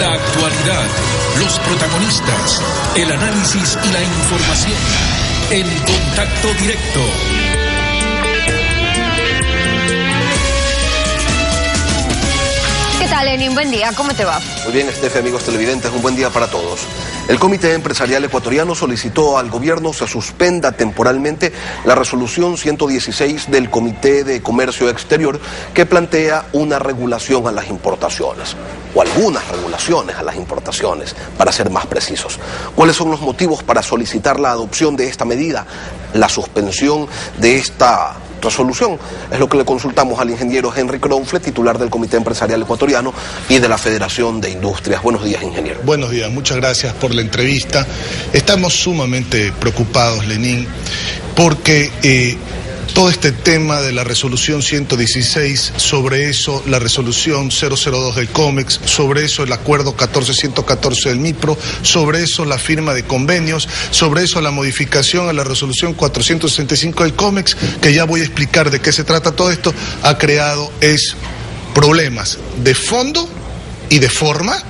La actualidad, los protagonistas, el análisis y la información. En Contacto Directo. ¿Qué tal, Lenin? Buen día, ¿cómo te va? Muy bien, Estefe, amigos televidentes, un buen día para todos. El Comité Empresarial Ecuatoriano solicitó al gobierno se suspenda temporalmente la resolución 116 del Comité de Comercio Exterior que plantea una regulación a las importaciones, o algunas regulaciones a las importaciones, para ser más precisos. ¿Cuáles son los motivos para solicitar la adopción de esta medida, la suspensión de esta resolución? Es lo que le consultamos al ingeniero Henry Kronfle, titular del Comité Empresarial Ecuatoriano y de la Federación de Industrias. Buenos días, ingeniero. Buenos días, muchas gracias por la entrevista. Estamos sumamente preocupados, Lenín, porque todo este tema de la resolución 116, sobre eso la resolución 002 del COMEX, sobre eso el acuerdo 14114 del MIPRO, sobre eso la firma de convenios, sobre eso la modificación a la resolución 465 del COMEX, que ya voy a explicar de qué se trata todo esto, ha creado problemas de fondo y de forma,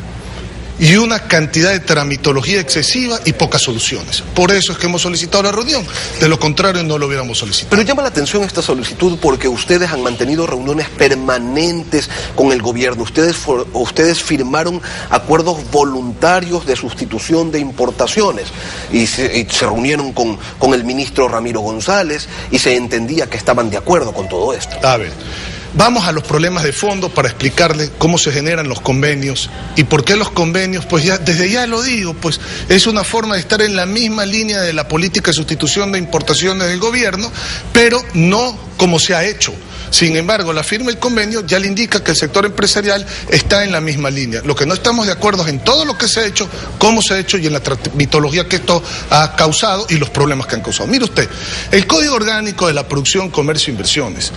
y una cantidad de tramitología excesiva y pocas soluciones. Por eso es que hemos solicitado la reunión, de lo contrario no lo hubiéramos solicitado. Pero llama la atención esta solicitud porque ustedes han mantenido reuniones permanentes con el gobierno. Ustedes firmaron acuerdos voluntarios de sustitución de importaciones y se reunieron con el ministro Ramiro González y se entendía que estaban de acuerdo con todo esto. A ver, vamos a los problemas de fondo para explicarle cómo se generan los convenios y por qué los convenios, pues ya desde ya lo digo, pues es una forma de estar en la misma línea de la política de sustitución de importaciones del gobierno, pero no como se ha hecho. Sin embargo, la firma del convenio ya le indica que el sector empresarial está en la misma línea. Lo que no estamos de acuerdo es en todo lo que se ha hecho, cómo se ha hecho y en la tramitología que esto ha causado y los problemas que han causado. Mire usted, el Código Orgánico de la Producción, Comercio e Inversiones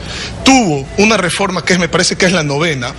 tuvo una reforma que me parece que es la 9ª,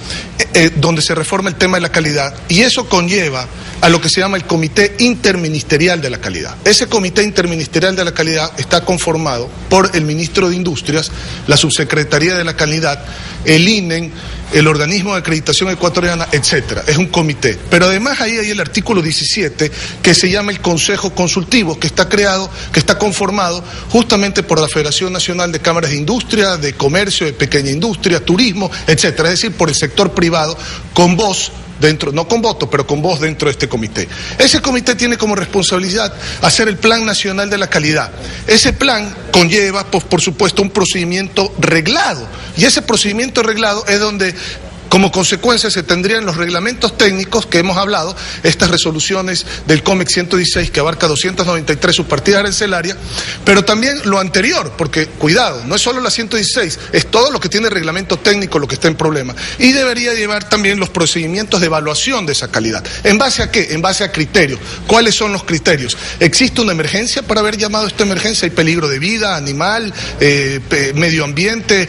donde se reforma el tema de la calidad, y eso conlleva a lo que se llama el Comité Interministerial de la Calidad. Ese Comité Interministerial de la Calidad está conformado por el Ministro de Industrias, la Subsecretaría de la Calidad, el INEN, el Organismo de Acreditación Ecuatoriana, etcétera. Es un comité. Pero además ahí hay el artículo 17 que se llama el Consejo Consultivo, que está creado, que está conformado justamente por la Federación Nacional de Cámaras de Industria, de Comercio, de Pequeña Industria, Turismo, etcétera. Es decir, por el sector privado, con voz dentro, no con voto, pero con voz dentro de este comité. Ese comité tiene como responsabilidad hacer el Plan Nacional de la Calidad. Ese plan conlleva, pues, por supuesto, un procedimiento reglado, y ese procedimiento reglado es donde, como consecuencia, se tendrían los reglamentos técnicos que hemos hablado, estas resoluciones del COMEX 116 que abarca 293 subpartidas arancelarias, pero también lo anterior, porque, cuidado, no es solo la 116, es todo lo que tiene reglamento técnico lo que está en problema. Y debería llevar también los procedimientos de evaluación de esa calidad. ¿En base a qué? En base a criterios. ¿Cuáles son los criterios? ¿Existe una emergencia para haber llamado a esta emergencia? ¿Hay peligro de vida, animal, medio ambiente,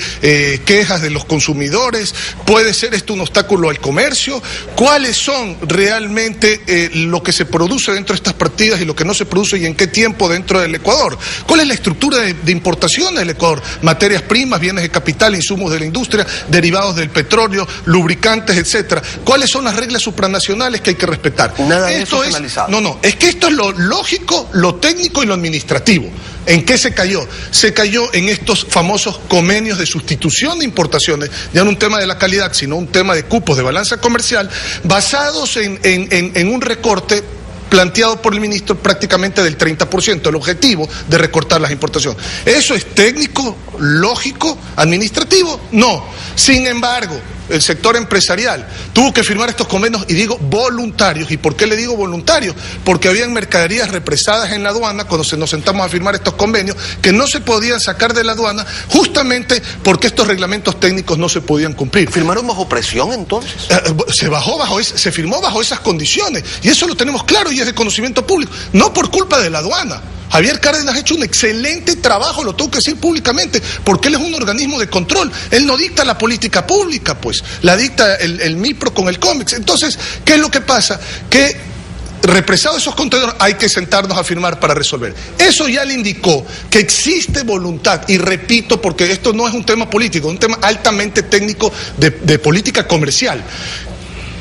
quejas de los consumidores? ¿Puede ser esto un obstáculo al comercio? ¿Cuáles son realmente lo que se produce dentro de estas partidas y lo que no se produce y en qué tiempo dentro del Ecuador? ¿Cuál es la estructura de importación del Ecuador? Materias primas, bienes de capital, insumos de la industria, derivados del petróleo, lubricantes, etcétera. ¿Cuáles son las reglas supranacionales que hay que respetar? Nada de eso es analizado. No, es que esto es lo lógico, lo técnico y lo administrativo. ¿En qué se cayó? Se cayó en estos famosos convenios de sustitución de importaciones, ya no un tema de la calidad, sino un tema de cupos de balanza comercial, basados en un recorte planteado por el ministro prácticamente del 30%, el objetivo de recortar las importaciones. ¿Eso es técnico, lógico, administrativo? No. Sin embargo, el sector empresarial tuvo que firmar estos convenios, y digo voluntarios. ¿Y por qué le digo voluntarios? Porque habían mercaderías represadas en la aduana cuando nos sentamos a firmar estos convenios que no se podían sacar de la aduana justamente porque estos reglamentos técnicos no se podían cumplir. ¿Firmaron bajo presión entonces? Se firmó bajo esas condiciones, y eso lo tenemos claro y es de conocimiento público, no por culpa de la aduana. Javier Cárdenas ha hecho un excelente trabajo, lo tengo que decir públicamente, porque él es un organismo de control. Él no dicta la política pública, pues, la dicta el MIPRO con el COMEX. Entonces, ¿qué es lo que pasa? Que represados esos contenedores, hay que sentarnos a firmar para resolver. Eso ya le indicó que existe voluntad, y repito, porque esto no es un tema político, es un tema altamente técnico de política comercial.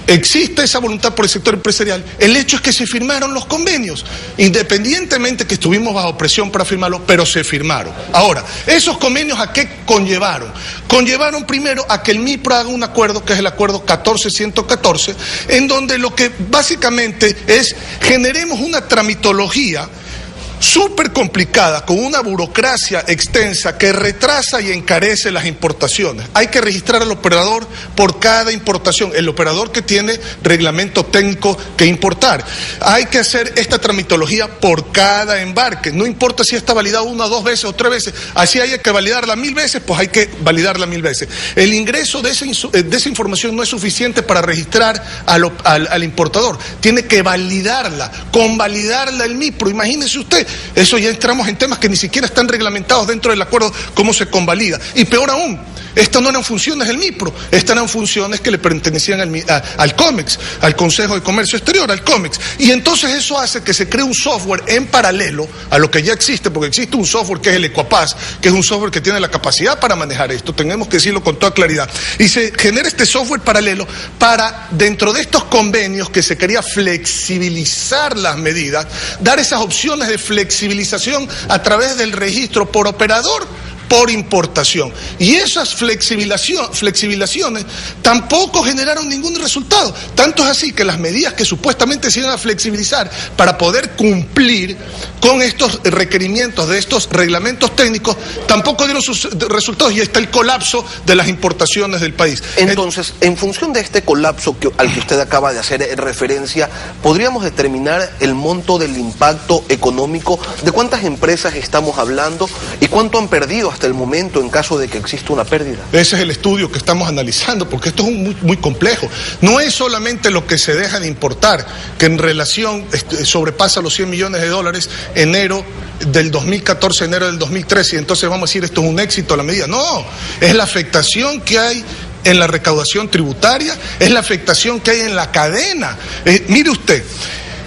existe esa voluntad por el sector empresarial. El hecho es que se firmaron los convenios, independientemente que estuvimos bajo presión para firmarlos, pero se firmaron. Ahora, ¿esos convenios a qué conllevaron? Conllevaron primero a que el MIPRO haga un acuerdo, que es el acuerdo 14-114, en donde lo que básicamente es generemos una tramitología súper complicada, con una burocracia extensa que retrasa y encarece las importaciones. Hay que registrar al operador por cada importación, el operador que tiene reglamento técnico que importar. Hay que hacer esta tramitología por cada embarque, no importa si está validado 1, 2 veces o 3 veces, así hay que validarla 1000 veces, pues hay que validarla 1000 veces. El ingreso de esa información no es suficiente para registrar al importador, tiene que validarla, convalidarla el MIPRO. Imagínese usted, eso ya entramos en temas que ni siquiera están reglamentados dentro del acuerdo, cómo se convalida. Y peor aún, estas no eran funciones del MIPRO, estas eran funciones que le pertenecían al COMEX, al Consejo de Comercio Exterior, al COMEX. Y entonces eso hace que se cree un software en paralelo a lo que ya existe, porque existe un software que es el Ecuapaz, que es un software que tiene la capacidad para manejar esto, tenemos que decirlo con toda claridad. Y se genera este software paralelo para, dentro de estos convenios que se quería flexibilizar las medidas, dar esas opciones de flexibilización a través del registro por operador, por importación. Y esas flexibilizaciones tampoco generaron ningún resultado. Tanto es así que las medidas que supuestamente se iban a flexibilizar para poder cumplir con estos requerimientos de estos reglamentos técnicos tampoco dieron sus resultados, y está el colapso de las importaciones del país. Entonces, en función de este colapso al que usted acaba de hacer referencia, ¿podríamos determinar el monto del impacto económico? ¿De cuántas empresas estamos hablando y cuánto han perdido hasta el momento en caso de que exista una pérdida? Ese es el estudio que estamos analizando, porque esto es muy complejo. No es solamente lo que se deja de importar, que en relación sobrepasa los 100 millones de dólares enero del 2014, enero del 2013, y entonces vamos a decir esto es un éxito a la medida. No, es la afectación que hay en la recaudación tributaria, es la afectación que hay en la cadena. Mire usted,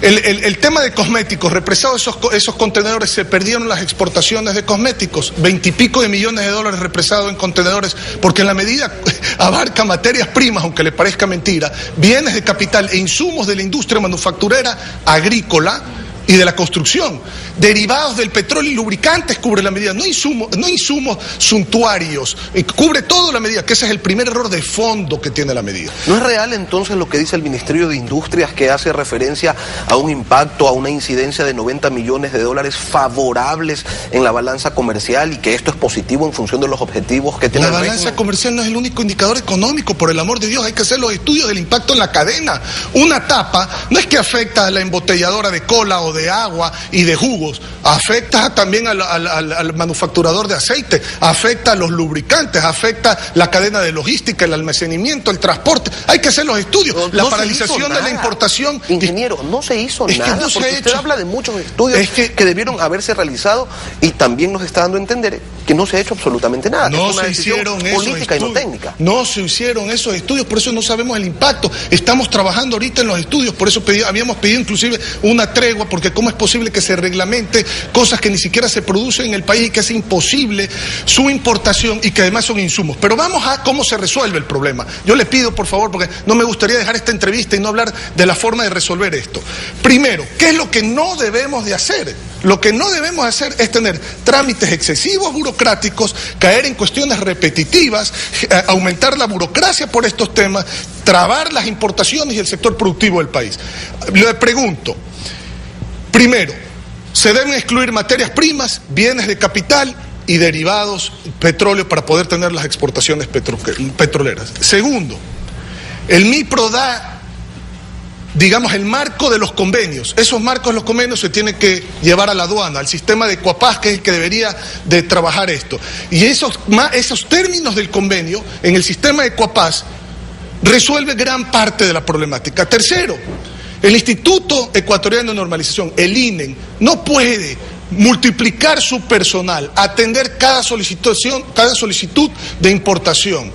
el tema de cosméticos, represados esos contenedores, se perdieron las exportaciones de cosméticos, 20 y pico de millones de dólares represados en contenedores, porque en la medida abarca materias primas, aunque le parezca mentira, bienes de capital e insumos de la industria manufacturera, agrícola y de la construcción, derivados del petróleo y lubricantes cubre la medida, no insumos suntuarios, cubre toda la medida, que ese es el primer error de fondo que tiene la medida. ¿No es real entonces lo que dice el Ministerio de Industrias, que hace referencia a un impacto, a una incidencia de 90 millones de dólares favorables en la balanza comercial, y que esto es positivo en función de los objetivos que tiene la balanza comercial? No es el único indicador económico, por el amor de Dios, hay que hacer los estudios del impacto en la cadena. Una tapa no es que afecta a la embotelladora de cola o de agua y de jugos, afecta también al manufacturador de aceite, afecta a los lubricantes, afecta la cadena de logística, el almacenamiento, el transporte. Hay que hacer los estudios. La paralización de la importación. Ingeniero, no se hizo nada, no porque usted habla de muchos estudios que debieron haberse realizado, y también nos está dando a entender que no se ha hecho absolutamente nada. No se hicieron política y no técnica. No se hicieron esos estudios, por eso no sabemos el impacto. Estamos trabajando ahorita en los estudios, por eso habíamos pedido inclusive una tregua, porque cómo es posible que se reglamente cosas que ni siquiera se producen en el país y que es imposible su importación y que además son insumos. Pero vamos a cómo se resuelve el problema. Yo le pido, por favor, porque no me gustaría dejar esta entrevista y no hablar de la forma de resolver esto. Primero, ¿qué es lo que no debemos de hacer? Lo que no debemos hacer es tener trámites excesivos burocráticos, caer en cuestiones repetitivas, aumentar la burocracia por estos temas, trabar las importaciones y el sector productivo del país. Le pregunto, primero, se deben excluir materias primas, bienes de capital y derivados, petróleo, para poder tener las exportaciones petroleras. Segundo, el MIPRO da, digamos, el marco de los convenios. Esos marcos de los convenios se tienen que llevar a la aduana, al sistema de Ecuapaz, que es el que debería de trabajar esto. Y esos términos del convenio en el sistema de Ecuapaz resuelve gran parte de la problemática. Tercero, el Instituto Ecuatoriano de Normalización, el INE, no puede multiplicar su personal, atender cada solicitud de importación,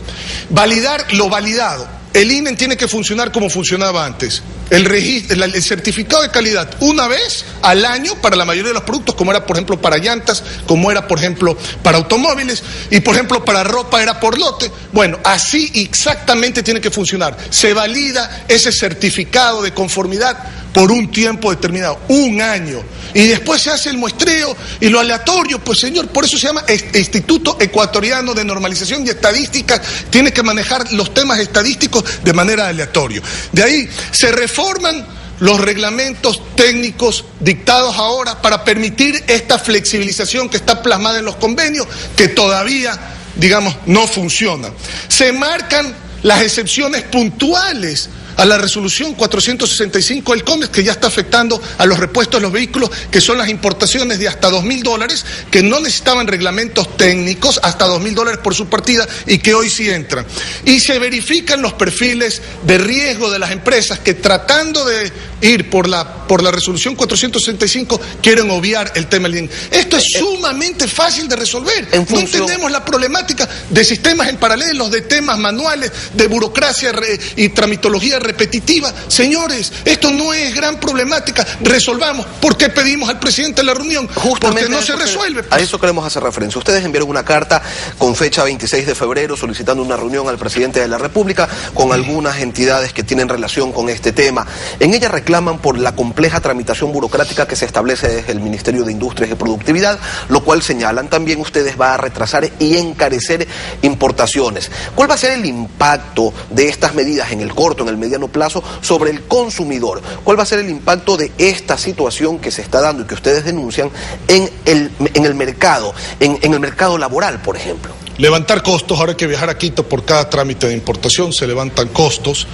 validar lo validado. el INE tiene que funcionar como funcionaba antes. El certificado de calidad una vez al año para la mayoría de los productos, como era por ejemplo para llantas, como era por ejemplo para automóviles y por ejemplo para ropa era por lote. Bueno, así exactamente tiene que funcionar. Se valida ese certificado de conformidad por un tiempo determinado, un año, y después se hace el muestreo y lo aleatorio, pues señor, por eso se llama Instituto Ecuatoriano de Normalización y Estadística, tiene que manejar los temas estadísticos de manera aleatoria. De ahí se reforman los reglamentos técnicos dictados ahora para permitir esta flexibilización que está plasmada en los convenios, que todavía, digamos, no funciona. Se marcan las excepciones puntuales a la resolución 465 del COMEX, que ya está afectando a los repuestos de los vehículos, que son las importaciones de hasta $2.000, que no necesitaban reglamentos técnicos, hasta $2.000 por su partida, y que hoy sí entran. Y se verifican los perfiles de riesgo de las empresas que, tratando de ir por la resolución 465, quieren obviar el tema del INE. Esto es sumamente fácil de resolver. No entendemos la problemática de sistemas en paralelos, de temas manuales, de burocracia y tramitología repetitiva. Señores, esto no es gran problemática. Resolvamos. ¿Por qué pedimos al presidente de la reunión? Justamente porque no se resuelve. A eso queremos hacer referencia. Ustedes enviaron una carta con fecha 26 de febrero solicitando una reunión al presidente de la República con algunas entidades que tienen relación con este tema. En ella reclaman por la compleja tramitación burocrática que se establece desde el Ministerio de Industrias y Productividad, lo cual señalan también ustedes va a retrasar y encarecer importaciones. ¿Cuál va a ser el impacto de estas medidas en el corto, en el mediano plazo sobre el consumidor? ¿Cuál va a ser el impacto de esta situación que se está dando y que ustedes denuncian en el mercado, en el mercado laboral, por ejemplo? Levantar costos, ahora hay que viajar a Quito por cada trámite de importación, se levantan costos,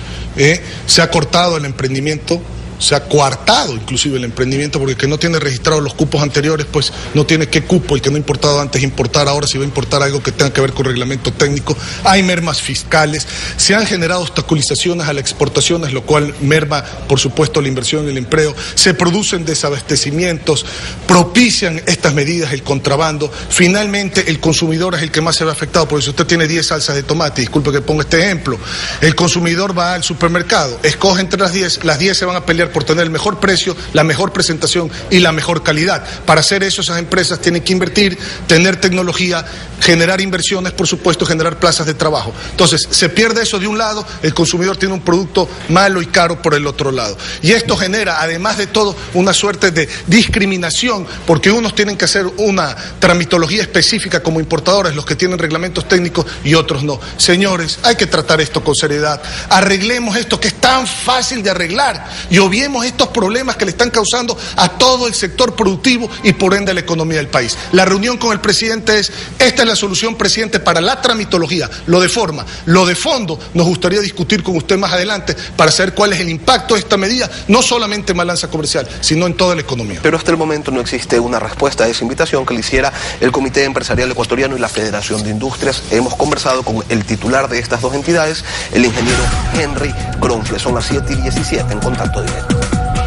se ha cortado el emprendimiento, se ha coartado inclusive el emprendimiento, porque el que no tiene registrados los cupos anteriores, pues no tiene qué cupo, el que no ha importado antes importar, ahora si va a importar algo que tenga que ver con reglamento técnico, hay mermas fiscales, se han generado obstaculizaciones a las exportaciones, lo cual merma, por supuesto, la inversión y el empleo, se producen desabastecimientos, propician estas medidas el contrabando, finalmente el consumidor es el que más se ve afectado, porque si usted tiene 10 salsas de tomate, disculpe que ponga este ejemplo, el consumidor va al supermercado, escoge entre las 10 se van a pelear por tener el mejor precio, la mejor presentación y la mejor calidad. Para hacer eso, esas empresas tienen que invertir, tener tecnología, generar inversiones, por supuesto, generar plazas de trabajo. Entonces, se pierde eso de un lado, el consumidor tiene un producto malo y caro por el otro lado. Y esto genera, además de todo, una suerte de discriminación, porque unos tienen que hacer una tramitología específica como importadores, los que tienen reglamentos técnicos, y otros no. Señores, hay que tratar esto con seriedad. Arreglemos esto que es tan fácil de arreglar y obviemos estos problemas que le están causando a todo el sector productivo y por ende a la economía del país. La reunión con el presidente esta es la solución, presidente, para la tramitología, lo de forma, lo de fondo, nos gustaría discutir con usted más adelante para saber cuál es el impacto de esta medida, no solamente en balanza comercial, sino en toda la economía. Pero hasta el momento no existe una respuesta a esa invitación que le hiciera el Comité Empresarial Ecuatoriano y la Federación de Industrias. Hemos conversado con el titular de estas dos entidades, el ingeniero Henry Cronfle. Son las 7:17 en Contacto Directo.